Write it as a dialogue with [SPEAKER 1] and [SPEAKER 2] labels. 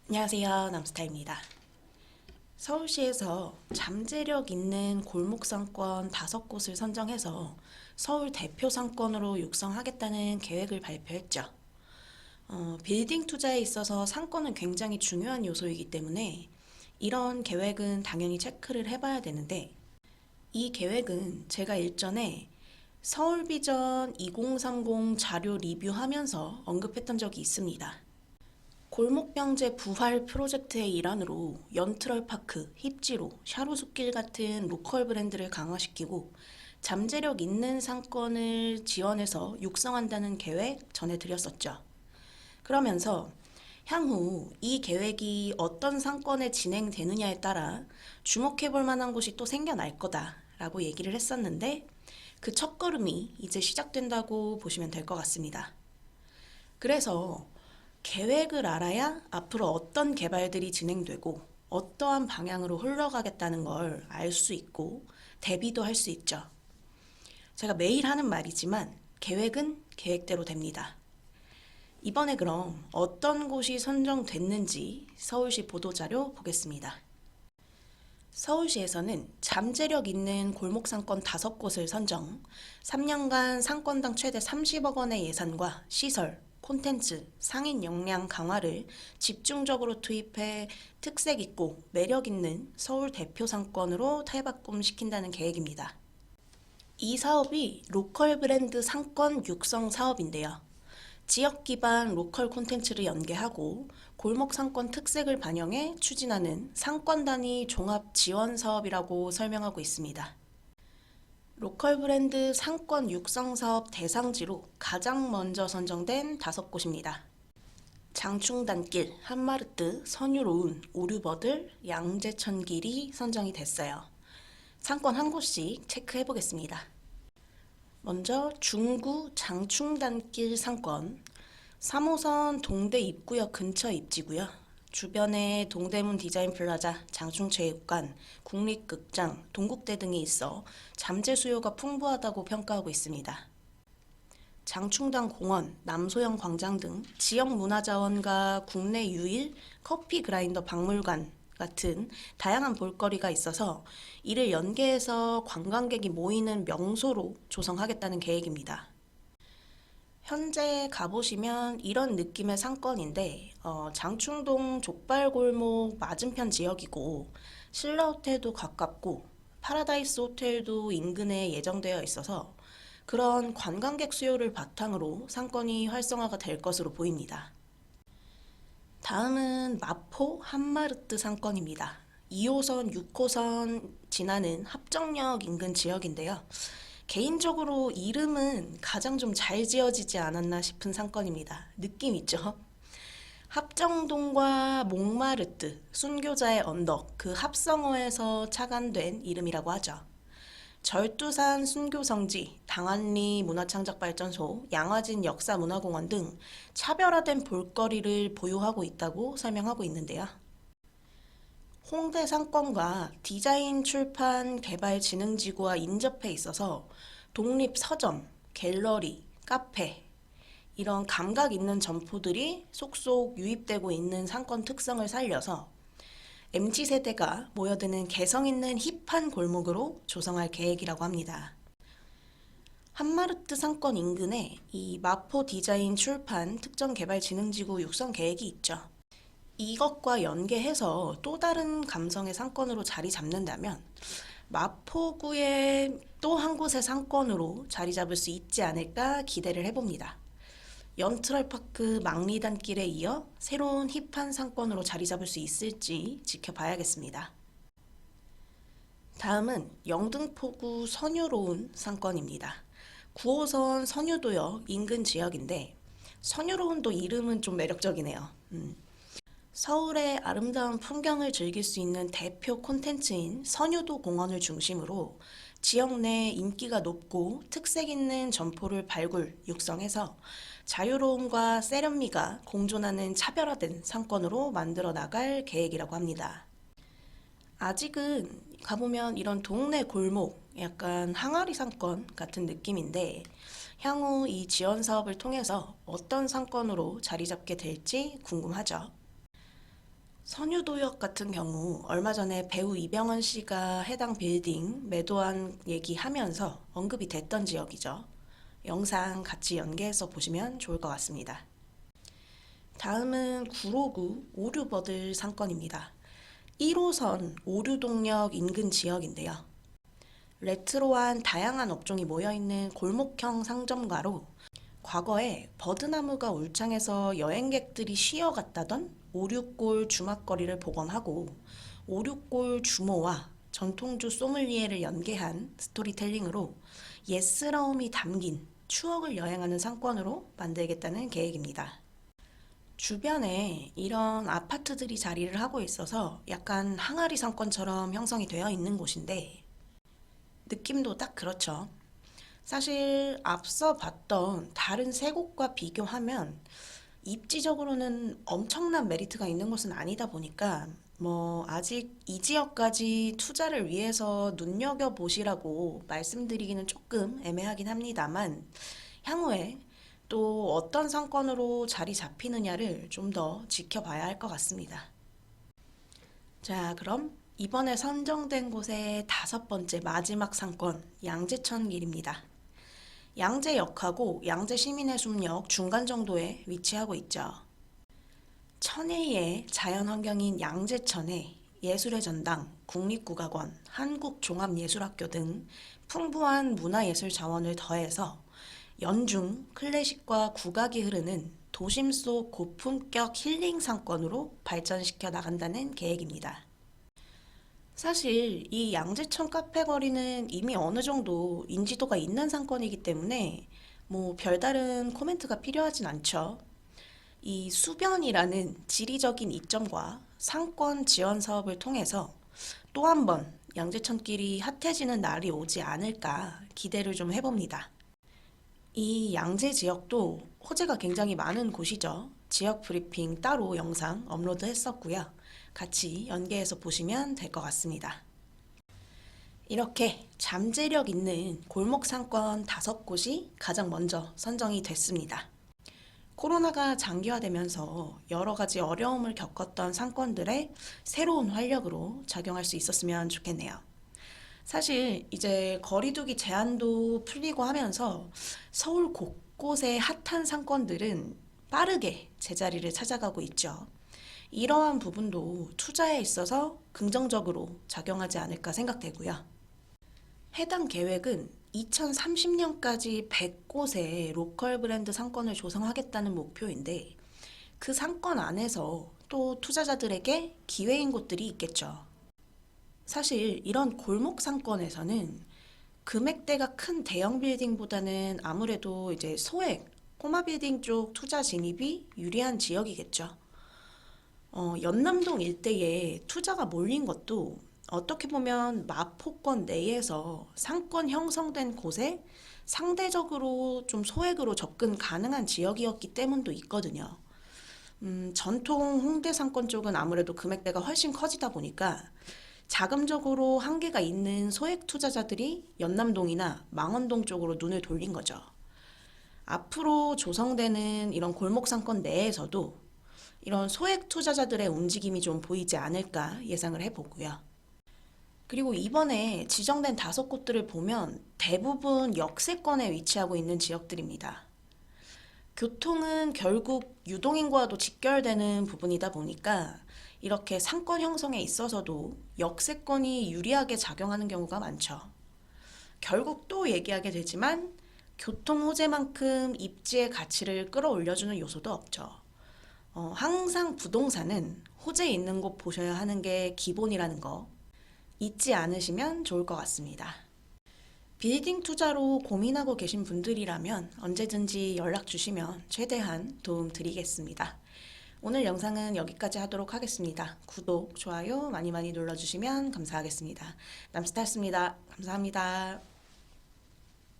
[SPEAKER 1] 안녕하세요. 남스타입니다. 서울시에서 잠재력 있는 골목 상권 5곳을 선정해서 서울 대표 상권으로 육성하겠다는 계획을 발표했죠. 빌딩 투자에 있어서 상권은 굉장히 중요한 요소이기 때문에 이런 계획은 당연히 체크를 해봐야 되는데, 이 계획은 제가 일전에 서울비전 2030 자료 리뷰하면서 언급했던 적이 있습니다. 골목병제 부활 프로젝트의 일환으로 연트럴파크, 힙지로, 샤로숲길 같은 로컬 브랜드를 강화시키고 잠재력 있는 상권을 지원해서 육성한다는 계획 전해드렸었죠. 그러면서 향후 이 계획이 어떤 상권에 진행되느냐에 따라 주목해볼 만한 곳이 또 생겨날 거다라고 얘기를 했었는데, 그 첫걸음이 이제 시작된다고 보시면 될 것 같습니다. 그래서 계획을 알아야 앞으로 어떤 개발들이 진행되고 어떠한 방향으로 흘러가겠다는 걸 알 수 있고 대비도 할 수 있죠. 제가 매일 하는 말이지만 계획은 계획대로 됩니다. 이번에 그럼 어떤 곳이 선정됐는지 서울시 보도자료 보겠습니다. 서울시에서는 잠재력 있는 골목상권 5곳을 선정, 3년간 상권당 최대 30억 원의 예산과 시설, 콘텐츠, 상인 역량 강화를 집중적으로 투입해 특색 있고 매력 있는 서울 대표 상권으로 탈바꿈시킨다는 계획입니다. 이 사업이 로컬 브랜드 상권 육성 사업인데요. 지역 기반 로컬 콘텐츠를 연계하고 골목 상권 특색을 반영해 추진하는 상권 단위 종합 지원 사업이라고 설명하고 있습니다. 로컬 브랜드 상권 육성 사업 대상지로 가장 먼저 선정된 5곳입니다. 장충단길, 한마르트, 선유로운, 오류버들, 양재천길이 선정이 됐어요. 상권 한 곳씩 체크해 보겠습니다. 먼저 중구 장충단길 상권, 3호선 동대 입구역 근처 입지고요. 주변에 동대문 디자인 플라자, 장충체육관, 국립극장, 동국대 등이 있어 잠재 수요가 풍부하다고 평가하고 있습니다. 장충당 공원, 남소영 광장 등 지역 문화자원과 국내 유일 커피 그라인더 박물관 같은 다양한 볼거리가 있어서 이를 연계해서 관광객이 모이는 명소로 조성하겠다는 계획입니다. 현재 가보시면 이런 느낌의 상권인데, 장충동 족발골목 맞은편 지역이고 신라호텔도 가깝고 파라다이스 호텔도 인근에 예정되어 있어서 그런 관광객 수요를 바탕으로 상권이 활성화가 될 것으로 보입니다. 다음은 마포 한마르트 상권입니다. 2호선, 6호선 지나는 합정역 인근 지역인데요. 개인적으로 이름은 가장 좀 잘 지어지지 않았나 싶은 상권입니다. 느낌 있죠? 합정동과 몽마르트, 순교자의 언덕, 그 합성어에서 착안된 이름이라고 하죠. 절두산 순교성지, 당안리 문화창작발전소, 양화진 역사문화공원 등 차별화된 볼거리를 보유하고 있다고 설명하고 있는데요. 홍대 상권과 디자인 출판 개발진흥지구와 인접해 있어서 독립 서점, 갤러리, 카페 이런 감각 있는 점포들이 속속 유입되고 있는 상권 특성을 살려서 MZ세대가 모여드는 개성 있는 힙한 골목으로 조성할 계획이라고 합니다. 한마르트 상권 인근에 이 마포 디자인 출판 특정개발진흥지구 육성 계획이 있죠. 이것과 연계해서 또 다른 감성의 상권으로 자리 잡는다면 마포구의 또 한 곳의 상권으로 자리 잡을 수 있지 않을까 기대를 해봅니다. 연트럴파크 망리단길에 이어 새로운 힙한 상권으로 자리 잡을 수 있을지 지켜봐야겠습니다. 다음은 영등포구 선유로운 상권입니다. 9호선 선유도역 인근 지역인데 선유로운도 이름은 좀 매력적이네요. 서울의 아름다운 풍경을 즐길 수 있는 대표 콘텐츠인 선유도 공원을 중심으로 지역 내 인기가 높고 특색 있는 점포를 발굴, 육성해서 자유로움과 세련미가 공존하는 차별화된 상권으로 만들어 나갈 계획이라고 합니다. 아직은 가보면 이런 동네 골목, 약간 항아리 상권 같은 느낌인데 향후 이 지원 사업을 통해서 어떤 상권으로 자리 잡게 될지 궁금하죠. 선유도역 같은 경우 얼마 전에 배우 이병헌 씨가 해당 빌딩 매도한 얘기하면서 언급이 됐던 지역이죠. 영상 같이 연계해서 보시면 좋을 것 같습니다. 다음은 구로구 오류버들 상권입니다. 1호선 오류동역 인근 지역인데요. 레트로한 다양한 업종이 모여있는 골목형 상점가로 과거에 버드나무가 울창해서 여행객들이 쉬어갔다던 오류골 주막거리를 복원하고 오류골 주모와 전통주 소믈리에를 연계한 스토리텔링으로 옛스러움이 담긴 추억을 여행하는 상권으로 만들겠다는 계획입니다. 주변에 이런 아파트들이 자리를 하고 있어서 약간 항아리 상권처럼 형성이 되어 있는 곳인데 느낌도 딱 그렇죠. 사실 앞서 봤던 다른 세 곳과 비교하면 입지적으로는 엄청난 메리트가 있는 곳은 아니다 보니까 아직 이 지역까지 투자를 위해서 눈여겨보시라고 말씀드리기는 조금 애매하긴 합니다만 향후에 또 어떤 상권으로 자리 잡히느냐를 좀 더 지켜봐야 할 것 같습니다. 자, 그럼 이번에 선정된 곳의 5번째 마지막 상권, 양재천길입니다. 양재역하고 양재시민회숲역 중간 정도에 위치하고 있죠. 천혜의 자연환경인 양재천에 예술의 전당, 국립국악원, 한국종합예술학교 등 풍부한 문화예술 자원을 더해서 연중, 클래식과 국악이 흐르는 도심 속 고품격 힐링 상권으로 발전시켜 나간다는 계획입니다. 사실 이 양재천 카페 거리는 이미 어느 정도 인지도가 있는 상권이기 때문에 별다른 코멘트가 필요하진 않죠. 이 수변이라는 지리적인 이점과 상권 지원 사업을 통해서 또 한 번 양재천길이 핫해지는 날이 오지 않을까 기대를 좀 해봅니다. 이 양재 지역도 호재가 굉장히 많은 곳이죠. 지역 브리핑 따로 영상 업로드 했었고요. 같이 연계해서 보시면 될 것 같습니다. 이렇게 잠재력 있는 골목 상권 5곳이 가장 먼저 선정이 됐습니다. 코로나가 장기화되면서 여러 가지 어려움을 겪었던 상권들의 새로운 활력으로 작용할 수 있었으면 좋겠네요. 사실 이제 거리두기 제한도 풀리고 하면서 서울 곳곳의 핫한 상권들은 빠르게 제자리를 찾아가고 있죠. 이러한 부분도 투자에 있어서 긍정적으로 작용하지 않을까 생각되고요. 해당 계획은 2030년까지 100곳의 로컬 브랜드 상권을 조성하겠다는 목표인데 그 상권 안에서 또 투자자들에게 기회인 곳들이 있겠죠. 사실 이런 골목 상권에서는 금액대가 큰 대형 빌딩보다는 아무래도 이제 소액, 꼬마 빌딩 쪽 투자 진입이 유리한 지역이겠죠. 연남동 일대에 투자가 몰린 것도 어떻게 보면 마포권 내에서 상권 형성된 곳에 상대적으로 좀 소액으로 접근 가능한 지역이었기 때문도 있거든요. 전통 홍대 상권 쪽은 아무래도 금액대가 훨씬 커지다 보니까 자금적으로 한계가 있는 소액 투자자들이 연남동이나 망원동 쪽으로 눈을 돌린 거죠. 앞으로 조성되는 이런 골목 상권 내에서도 이런 소액 투자자들의 움직임이 좀 보이지 않을까 예상을 해보고요. 그리고 이번에 지정된 5곳들을 보면 대부분 역세권에 위치하고 있는 지역들입니다. 교통은 결국 유동인과도 직결되는 부분이다 보니까 이렇게 상권 형성에 있어서도 역세권이 유리하게 작용하는 경우가 많죠. 결국 또 얘기하게 되지만 교통 호재만큼 입지의 가치를 끌어올려주는 요소도 없죠. 항상 부동산은 호재 있는 곳 보셔야 하는 게 기본이라는 거 잊지 않으시면 좋을 것 같습니다. 빌딩 투자로 고민하고 계신 분들이라면 언제든지 연락 주시면 최대한 도움 드리겠습니다. 오늘 영상은 여기까지 하도록 하겠습니다. 구독, 좋아요 많이 많이 눌러주시면 감사하겠습니다. 남스타였습니다. 감사합니다.